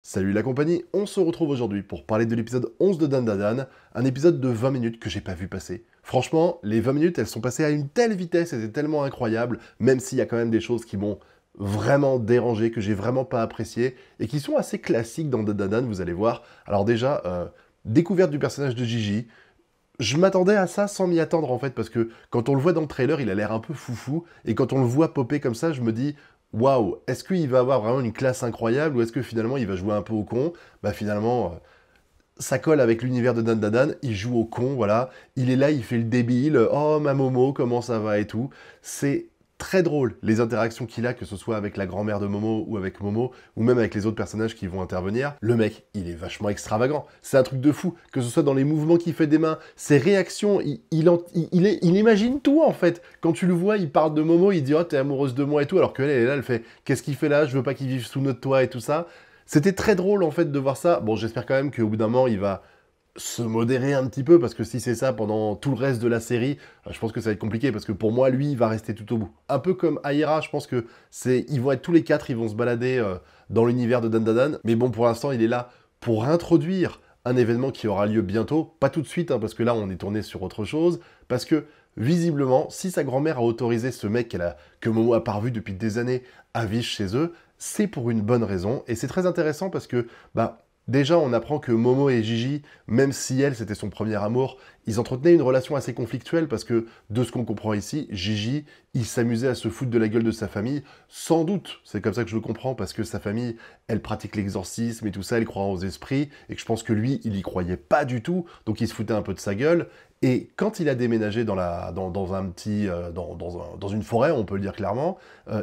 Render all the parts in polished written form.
Salut la compagnie, on se retrouve aujourd'hui pour parler de l'épisode 11 de Dandadan, un épisode de 20 minutes que j'ai pas vu passer. Franchement, les 20 minutes, elles sont passées à une telle vitesse, c'était tellement incroyable, même s'il y a quand même des choses qui m'ont vraiment dérangé, que j'ai vraiment pas apprécié, et qui sont assez classiques dans Dandadan, vous allez voir. Alors déjà, découverte du personnage de Gigi, je m'attendais à ça sans m'y attendre en fait, parce que quand on le voit dans le trailer, il a l'air un peu foufou, et quand on le voit popper comme ça, je me dis, waouh, est-ce qu'il va avoir vraiment une classe incroyable, ou est-ce que finalement il va jouer un peu au con? Bah finalement, ça colle avec l'univers de Dan Dan Dan, il joue au con, voilà, il est là, il fait le débile, oh ma Momo, comment ça va et tout. C'est très drôle, les interactions qu'il a, que ce soit avec la grand-mère de Momo ou avec Momo, ou même avec les autres personnages qui vont intervenir. Le mec, il est vachement extravagant, c'est un truc de fou, que ce soit dans les mouvements qu'il fait des mains, ses réactions, il imagine tout en fait. Quand tu le vois, il parle de Momo, il dit oh t'es amoureuse de moi et tout, alors qu'elle elle est là, elle fait qu'est-ce qu'il fait là, je veux pas qu'il vive sous notre toit et tout ça. C'était très drôle en fait de voir ça. Bon, j'espère quand même qu'au bout d'un moment, il va se modérer un petit peu, parce que si c'est ça pendant tout le reste de la série, je pense que ça va être compliqué, parce que pour moi, lui, il va rester tout au bout. Un peu comme Aira, je pense que ils vont être tous les quatre, ils vont se balader dans l'univers de Dandadan, mais bon, pour l'instant, il est là pour introduire un événement qui aura lieu bientôt, pas tout de suite, hein, parce que là, on est tourné sur autre chose, parce que visiblement, si sa grand-mère a autorisé ce mec que Momo a pas revu depuis des années à vivre chez eux, c'est pour une bonne raison, et c'est très intéressant parce que, bah, déjà, on apprend que Momo et Gigi, même si elle, c'était son premier amour, ils entretenaient une relation assez conflictuelle parce que, de ce qu'on comprend ici, Gigi, il s'amusait à se foutre de la gueule de sa famille, sans doute, c'est comme ça que je le comprends, parce que sa famille, elle pratique l'exorcisme et tout ça, elle croit aux esprits, et que je pense que lui, il y croyait pas du tout, donc il se foutait un peu de sa gueule, et quand il a déménagé dans un petit, dans une forêt, on peut le dire clairement,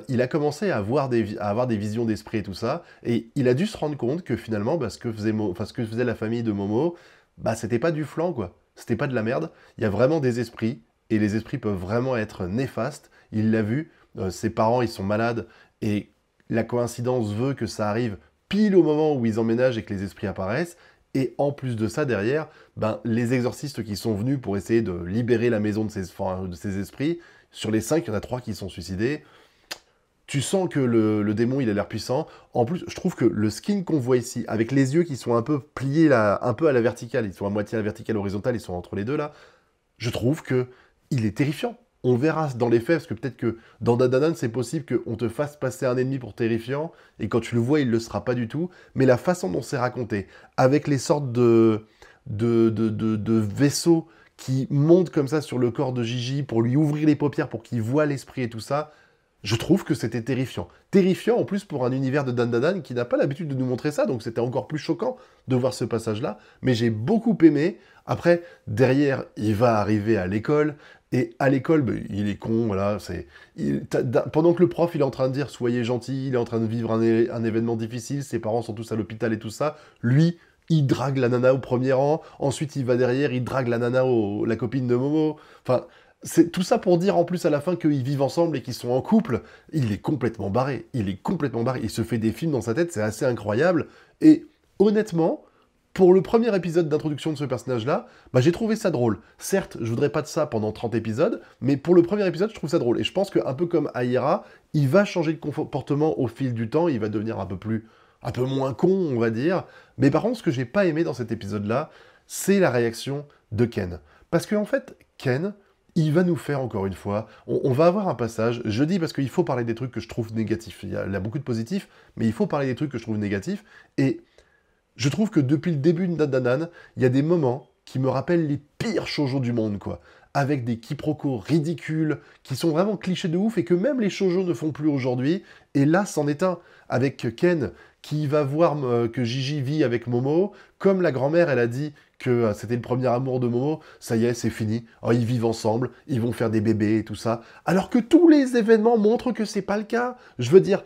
il a commencé à avoir des visions d'esprit et tout ça, et il a dû se rendre compte que finalement, bah, ce que faisait la famille de Momo, bah, c'était pas du flan, quoi. C'était pas de la merde. Il y a vraiment des esprits, et les esprits peuvent vraiment être néfastes. Il l'a vu, ses parents, ils sont malades, et la coïncidence veut que ça arrive pile au moment où ils emménagent et que les esprits apparaissent. Et en plus de ça, derrière, ben, les exorcistes qui sont venus pour essayer de libérer la maison de ces esprits, sur les 5, il y en a 3 qui sont suicidés. Tu sens que le démon, il a l'air puissant. En plus, je trouve que le skin qu'on voit ici, avec les yeux qui sont un peu pliés là, un peu à la verticale, ils sont à moitié à la verticale horizontale, ils sont entre les deux là, je trouve que il est terrifiant. On verra dans les faits, parce que peut-être que dans Dadanan, c'est possible qu'on te fasse passer un ennemi pour terrifiant, et quand tu le vois, il ne le sera pas du tout. Mais la façon dont c'est raconté, avec les sortes de vaisseaux qui montent comme ça sur le corps de Gigi pour lui ouvrir les paupières pour qu'il voit l'esprit et tout ça, je trouve que c'était terrifiant. Terrifiant en plus pour un univers de Dan Dan Dan qui n'a pas l'habitude de nous montrer ça, donc c'était encore plus choquant de voir ce passage-là. Mais j'ai beaucoup aimé. Après, derrière, il va arriver à l'école, et à l'école, ben, il est con, voilà. Pendant que le prof, il est en train de dire soyez gentil, il est en train de vivre un événement difficile, ses parents sont tous à l'hôpital et tout ça, lui, il drague la nana au premier rang, ensuite il va derrière, il drague la nana, la copine de Momo. Enfin, c'est tout ça pour dire en plus à la fin qu'ils vivent ensemble et qu'ils sont en couple. Il est complètement barré. Il est complètement barré. Il se fait des films dans sa tête, c'est assez incroyable. Et honnêtement, pour le premier épisode d'introduction de ce personnage-là, bah, j'ai trouvé ça drôle. Certes, je voudrais pas de ça pendant 30 épisodes, mais pour le premier épisode, je trouve ça drôle. Et je pense qu'un peu comme Aira, il va changer de comportement au fil du temps, il va devenir un peu moins con, on va dire. Mais par contre, ce que j'ai pas aimé dans cet épisode-là, c'est la réaction de Ken. Parce qu'en fait, Ken, il va nous faire encore une fois, on va avoir un passage, je dis parce qu'il faut parler des trucs que je trouve négatifs, il y a beaucoup de positifs, mais il faut parler des trucs que je trouve négatifs, et je trouve que depuis le début de Dandanan, il y a des moments qui me rappellent les pires shoujo du monde, quoi. Avec des quiproquos ridicules, qui sont vraiment clichés de ouf, et que même les shoujo ne font plus aujourd'hui. Et là, c'en est un. Avec Ken, qui va voir que Gigi vit avec Momo. Comme la grand-mère, elle a dit que c'était le premier amour de Momo, ça y est, c'est fini. Oh, ils vivent ensemble, ils vont faire des bébés et tout ça. Alors que tous les événements montrent que c'est pas le cas. Je veux dire,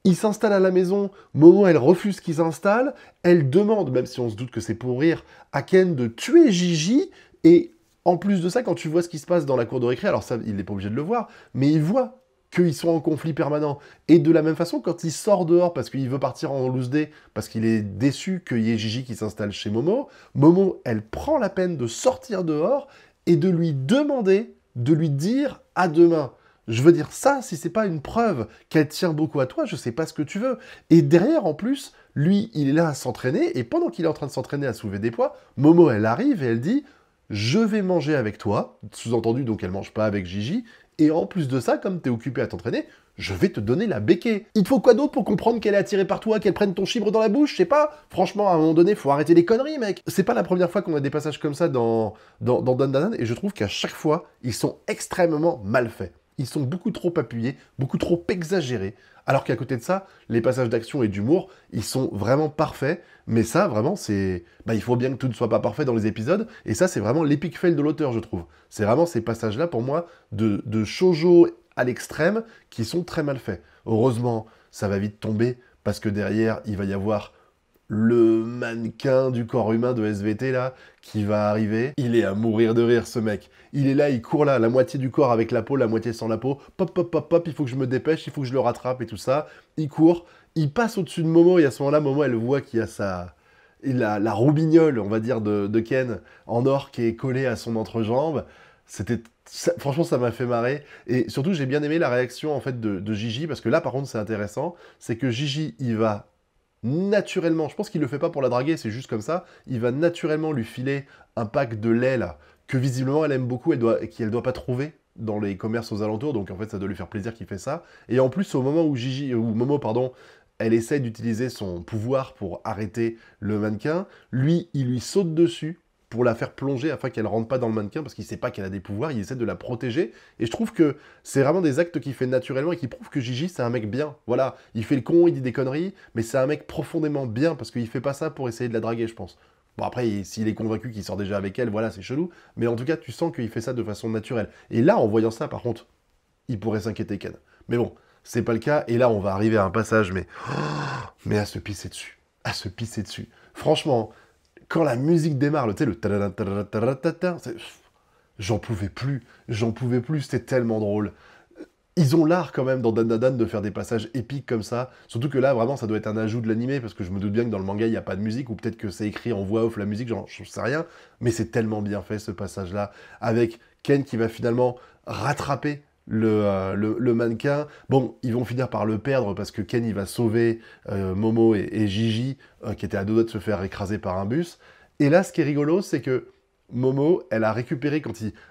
il s'installe à la maison, Momo, elle refuse qu'il s'installe, elle demande, même si on se doute que c'est pour rire, à Ken de tuer Gigi, et en plus de ça, quand tu vois ce qui se passe dans la cour de récré, alors ça, il n'est pas obligé de le voir, mais il voit qu'ils sont en conflit permanent. Et de la même façon, quand il sort dehors parce qu'il veut partir en loose day, parce qu'il est déçu qu'il y ait Gigi qui s'installe chez Momo, Momo, elle prend la peine de sortir dehors et de lui demander, de lui dire à demain. Je veux dire, ça, si c'est pas une preuve qu'elle tient beaucoup à toi, je sais pas ce que tu veux. Et derrière, en plus, Lui, il est là à s'entraîner, et pendant qu'il est en train de s'entraîner à soulever des poids, Momo, elle arrive et elle dit « Je vais manger avec toi », sous-entendu, donc elle mange pas avec Gigi, et en plus de ça, comme t'es occupé à t'entraîner, je vais te donner la béquée. Il te faut quoi d'autre pour comprendre qu'elle est attirée par toi, qu'elle prenne ton chibre dans la bouche, je sais pas. Franchement, à un moment donné, faut arrêter les conneries, mec. C'est pas la première fois qu'on a des passages comme ça dans Dan Dan Dan, et je trouve qu'à chaque fois, ils sont extrêmement mal faits. Ils sont beaucoup trop appuyés, beaucoup trop exagérés. Alors qu'à côté de ça, les passages d'action et d'humour, ils sont vraiment parfaits. Mais ça, vraiment, c'est... Bah, il faut bien que tout ne soit pas parfait dans les épisodes. Et ça, c'est vraiment l'épic fail de l'auteur, je trouve. C'est vraiment ces passages-là, pour moi, de shoujo à l'extrême, qui sont très mal faits. Heureusement, ça va vite tomber, parce que derrière, il va y avoir le mannequin du corps humain de SVT, là, qui va arriver. Il est à mourir de rire, ce mec. Il est là, il court là, la moitié du corps avec la peau, la moitié sans la peau. Pop, pop, pop, pop, il faut que je me dépêche, il faut que je le rattrape et tout ça. Il court, il passe au-dessus de Momo, et à ce moment-là, Momo, elle voit qu'il y a la roubignole, on va dire, de Ken en or qui est collée à son entrejambe. Franchement, ça m'a fait marrer. Et surtout, j'ai bien aimé la réaction en fait de Gigi, parce que là, par contre, c'est intéressant. C'est que Gigi, il va naturellement, je pense qu'il le fait pas pour la draguer, c'est juste comme ça, il va naturellement lui filer un pack de lait là, que visiblement elle aime beaucoup, qu'elle doit pas trouver dans les commerces aux alentours, donc en fait ça doit lui faire plaisir qu'il fait ça. Et en plus, au moment où Momo, pardon, elle essaie d'utiliser son pouvoir pour arrêter le mannequin, lui, il lui saute dessus pour la faire plonger afin qu'elle rentre pas dans le mannequin, parce qu'il sait pas qu'elle a des pouvoirs, il essaie de la protéger, et je trouve que c'est vraiment des actes qu'il fait naturellement et qui prouvent que Gigi, c'est un mec bien. Voilà, il fait le con, il dit des conneries, mais c'est un mec profondément bien, parce qu'il fait pas ça pour essayer de la draguer, je pense. Bon, après, s'il est convaincu qu'il sort déjà avec elle, voilà, c'est chelou, mais en tout cas, tu sens qu'il fait ça de façon naturelle. Et là, en voyant ça, par contre, il pourrait s'inquiéter, Ken. Mais bon, c'est pas le cas, et là, on va arriver à un passage, mais à se pisser dessus. À se pisser dessus. Franchement, quand la musique démarre, tu sais, le tadadam, tadadam, tadadam, tadadam, j'en pouvais plus, c'était tellement drôle. Ils ont l'art quand même dans Dan Dan Dan de faire des passages épiques comme ça, surtout que là, vraiment, ça doit être un ajout de l'animé, parce que je me doute bien que dans le manga, il n'y a pas de musique, ou peut-être que c'est écrit en voix off la musique, genre, je sais rien, mais c'est tellement bien fait ce passage-là, avec Ken qui va finalement rattraper le mannequin. Bon, ils vont finir par le perdre parce que Ken il va sauver Momo et Gigi qui étaient à deux doigts de se faire écraser par un bus. Et là, ce qui est rigolo, c'est que Momo, elle a récupéré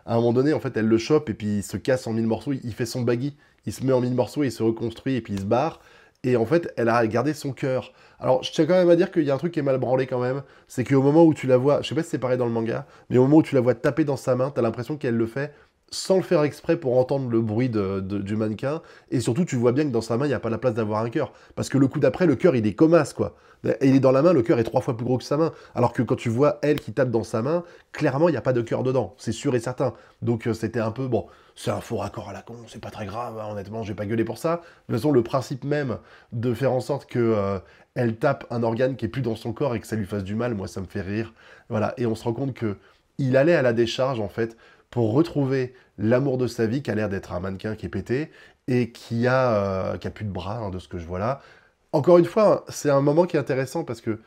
à un moment donné, en fait, elle le chope et puis il se casse en mille morceaux. Il fait son baggy, il se met en mille morceaux, il se reconstruit et puis il se barre. Et en fait, elle a gardé son cœur. Alors, je tiens quand même à dire qu'il y a un truc qui est mal branlé quand même. C'est qu'au moment où tu la vois, je sais pas si c'est pareil dans le manga, mais au moment où tu la vois taper dans sa main, t'as l'impression qu'elle le fait sans le faire exprès pour entendre le bruit du mannequin. Et surtout, tu vois bien que dans sa main, il n'y a pas la place d'avoir un cœur. Parce que le coup d'après, le cœur, il est comasse, quoi. Et il est dans la main, le cœur est 3 fois plus gros que sa main. Alors que quand tu vois elle qui tape dans sa main, clairement, il n'y a pas de cœur dedans. C'est sûr et certain. Donc c'était un peu, bon, c'est un faux raccord à la con, c'est pas très grave, hein, honnêtement, j'ai pas gueulé pour ça. De toute façon, le principe même de faire en sorte que elle tape un organe qui est plus dans son corps et que ça lui fasse du mal, moi, ça me fait rire. Voilà, et on se rend compte que il allait à la décharge, en fait, pour retrouver l'amour de sa vie, qui a l'air d'être un mannequin qui est pété, et qui a plus de bras, hein, de ce que je vois là. Encore une fois, c'est un moment qui est intéressant parce que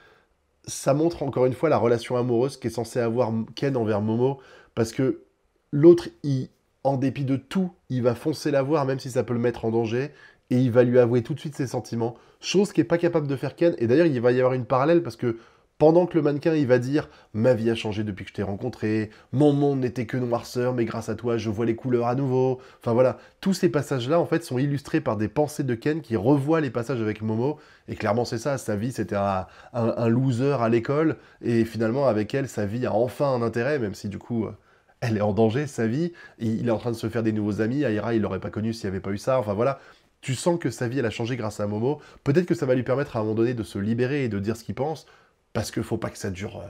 ça montre encore une fois la relation amoureuse qu'est censé avoir Ken envers Momo, parce que l'autre, en dépit de tout, il va foncer la voir, même si ça peut le mettre en danger, et il va lui avouer tout de suite ses sentiments, chose qu'est pas capable de faire Ken, et d'ailleurs il va y avoir une parallèle, parce que pendant que le mannequin, il va dire « Ma vie a changé depuis que je t'ai rencontré, mon monde n'était que noirceur, mais grâce à toi, je vois les couleurs à nouveau. » Enfin voilà, tous ces passages-là, en fait, sont illustrés par des pensées de Ken qui revoit les passages avec Momo. Et clairement, c'est ça, sa vie, c'était un loser à l'école. Et finalement, avec elle, sa vie a enfin un intérêt, même si du coup, elle est en danger, sa vie. Et il est en train de se faire des nouveaux amis. Aira, il l'aurait pas connu s'il n'y avait pas eu ça. Enfin voilà, tu sens que sa vie, elle a changé grâce à Momo. Peut-être que ça va lui permettre à un moment donné de se libérer et de dire ce qu'il pense. Parce qu'il faut pas que ça dure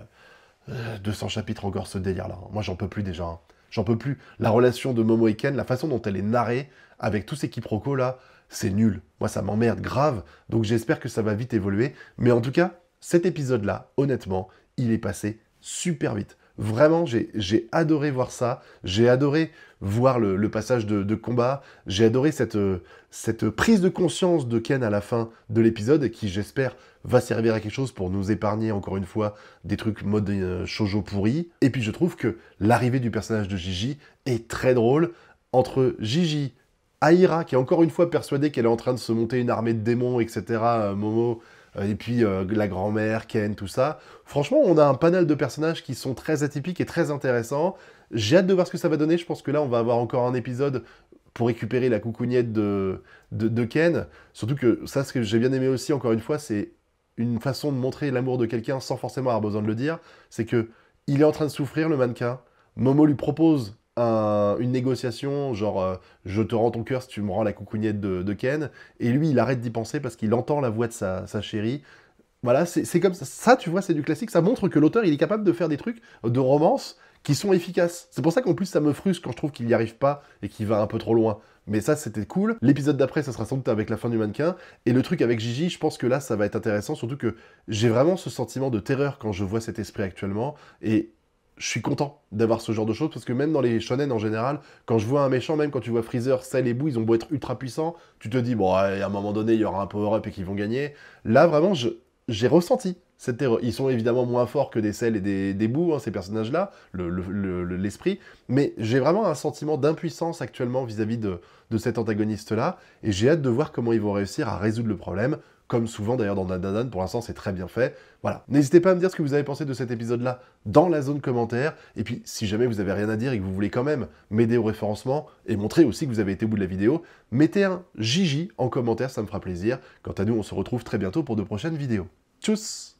200 chapitres encore, ce délire-là. Moi, j'en peux plus déjà. Hein. J'en peux plus. La relation de Momo et Ken, la façon dont elle est narrée, avec tous ces quiproquos là, c'est nul. Moi, ça m'emmerde grave. Donc j'espère que ça va vite évoluer. Mais en tout cas, cet épisode-là, honnêtement, il est passé super vite. Vraiment, j'ai adoré voir ça. J'ai adoré voir le passage de combat. J'ai adoré cette prise de conscience de Ken à la fin de l'épisode, qui, j'espère, va servir à quelque chose pour nous épargner, encore une fois, des trucs mode shoujo pourri. Et puis, je trouve que l'arrivée du personnage de Gigi est très drôle. Entre Gigi, Aira, qui est encore une fois persuadée qu'elle est en train de se monter une armée de démons, etc., Momo, et puis la grand-mère, Ken, tout ça. Franchement, on a un panel de personnages qui sont très atypiques et très intéressants. J'ai hâte de voir ce que ça va donner. Je pense que là, on va avoir encore un épisode pour récupérer la coucougnette de Ken. Surtout que ça, ce que j'ai bien aimé aussi, encore une fois, c'est une façon de montrer l'amour de quelqu'un sans forcément avoir besoin de le dire. C'est que il est en train de souffrir, le mannequin. Momo lui propose une négociation, genre je te rends ton cœur si tu me rends la coucougnette de Ken. Et lui, il arrête d'y penser parce qu'il entend la voix de sa chérie. Voilà, c'est comme ça. Ça, tu vois, c'est du classique. Ça montre que l'auteur, il est capable de faire des trucs de romance qui sont efficaces. C'est pour ça qu'en plus, ça me frustre quand je trouve qu'il n'y arrive pas et qu'il va un peu trop loin. Mais ça, c'était cool. L'épisode d'après, ça sera sans doute avec la fin du mannequin. Et le truc avec Gigi, je pense que là, ça va être intéressant. Surtout que j'ai vraiment ce sentiment de terreur quand je vois cet esprit actuellement. Et je suis content d'avoir ce genre de choses, parce que même dans les shonen en général, quand je vois un méchant, même quand tu vois Freezer, Cell et Boo, ils ont beau être ultra puissants, tu te dis, bon, ouais, à un moment donné, il y aura un power-up et qu'ils vont gagner. Là, vraiment, j'ai ressenti cette terreur. Ils sont évidemment moins forts que des Cell et des Boo, hein, ces personnages-là, l'esprit, mais j'ai vraiment un sentiment d'impuissance actuellement vis-à-vis de cet antagoniste-là, et j'ai hâte de voir comment ils vont réussir à résoudre le problème, comme souvent d'ailleurs dans Dandadan, pour l'instant c'est très bien fait. Voilà, n'hésitez pas à me dire ce que vous avez pensé de cet épisode-là dans la zone commentaire, et puis si jamais vous avez rien à dire et que vous voulez quand même m'aider au référencement, et montrer aussi que vous avez été au bout de la vidéo, mettez un Gigi en commentaire, ça me fera plaisir. Quant à nous, on se retrouve très bientôt pour de prochaines vidéos. Tchuss!